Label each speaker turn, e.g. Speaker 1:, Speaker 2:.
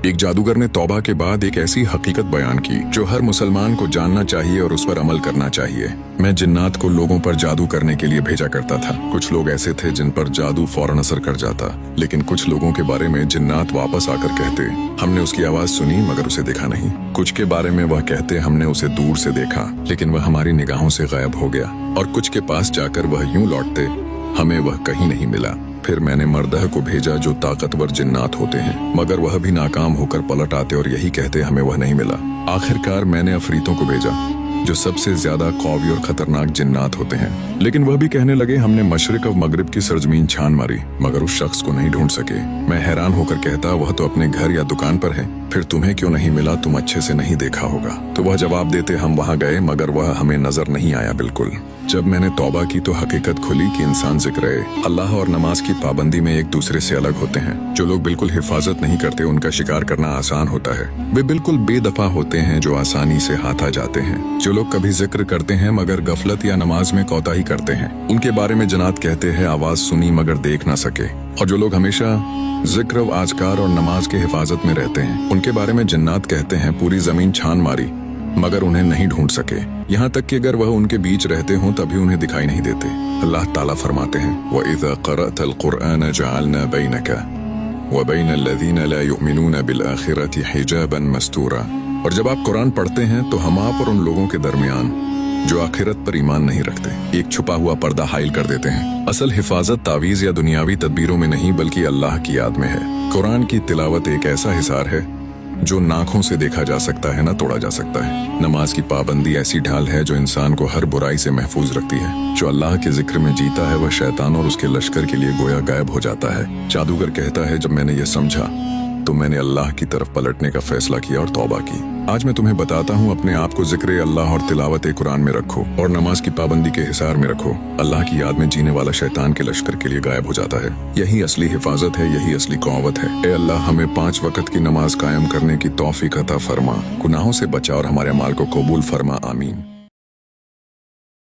Speaker 1: एक जादूगर ने तौबा के बाद एक ऐसी हकीकत बयान की जो हर मुसलमान को जानना चाहिए और उस पर अमल करना चाहिए। मैं जिन्नात को लोगों पर जादू करने के लिए भेजा करता था। कुछ लोग ऐसे थे जिन पर जादू फौरन असर कर जाता, लेकिन कुछ लोगों के बारे में जिन्नात वापस आकर कहते हमने उसकी आवाज सुनी मगर उसे देखा नहीं। कुछ के बारे में वह कहते हमने उसे दूर से देखा लेकिन वह हमारी निगाहों से गायब हो गया, और कुछ के पास जाकर वह यूं लौटते हमें वह कहीं नहीं मिला। फिर मैंने मर्दह को भेजा जो ताकतवर जिन्नात होते हैं, मगर वह भी नाकाम होकर पलट आते और यही कहते हमें वह नहीं मिला। आखिरकार मैंने अफरीतों को भेजा जो सबसे ज्यादा कौवी और खतरनाक जिन्नात होते हैं, लेकिन वह भी कहने लगे हमने मशरिक और मगरिब की सरजमीन छान मारी मगर उस शख्स को नहीं ढूंढ सके। मैं हैरान होकर कहता वह तो अपने घर या दुकान पर है, फिर तुम्हें क्यों नहीं मिला, तुम अच्छे से नहीं देखा होगा। तो वह जवाब देते हम वहां गए मगर वह हमें नजर नहीं आया बिल्कुल। जब मैंने तौबा की तो हकीकत खुली कि इंसान जिक्र अल्लाह और नमाज की पाबंदी में एक दूसरे से अलग होते हैं। जो लोग बिल्कुल हिफाजत नहीं करते उनका शिकार करना आसान होता है। वे बिल्कुल बेदफा होते हैं जो आसानी से हाथ आ जाते हैं। जो लोग कभी जिक्र करते हैं मगर गफलत या नमाज में कोताही करते हैं, उनके बारे में जन्नात कहते हैं आवाज सुनी मगर देख ना सके। और जो लोग हमेशा जिक्र, आजकार और नमाज के हिफाजत में रहते हैं, उनके बारे में जन्नात कहते हैं पूरी जमीन छान मारी मगर उन्हें नहीं ढूंढ सके। यहाँ तक कि अगर वह उनके बीच रहते हों तभी उन्हें दिखाई नहीं देते। अल्लाह ताला फरमाते हैं वइज़ा क़रअतल क़ुरआन जअलना बैनका व बैनल लज़ीना ला युमिनूना बिल आखिरति हिजाबन मस्तूरा। और जब आप कुरान पढ़ते हैं तो हम आप और उन लोगों के दरमियान जो आखिरत पर ईमान नहीं रखते एक छुपा हुआ पर्दा हाइल कर देते हैं। असल हिफाजत तावीज या दुनियावी तदबीरों में नहीं बल्कि अल्लाह की याद में है। कुरान की तिलावत एक ऐसा हिसार है जो नाखों से देखा जा सकता है ना तोड़ा जा सकता है। नमाज की पाबंदी ऐसी ढाल है जो इंसान को हर बुराई से महफूज रखती है। जो अल्लाह के जिक्र में जीता है वह शैतान और उसके लश्कर के लिए गोया गायब हो जाता है। जादूगर कहता है जब मैंने ये समझा तो मैंने अल्लाह की तरफ पलटने का फैसला किया और तौबा की। आज मैं तुम्हें बताता हूँ अपने आप को जिक्र अल्लाह और तिलावत कुरान में रखो और नमाज की पाबंदी के हिसार में रखो। अल्लाह की याद में जीने वाला शैतान के लश्कर के लिए गायब हो जाता है। यही असली हिफाजत है, यही असली क़ुव्वत है। ए अल्लाह हमें 5 वक्त की नमाज कायम करने की तौफीक अता फरमा, गुनाहों से बचा और हमारे अमाल को कबूल फरमा। आमीन।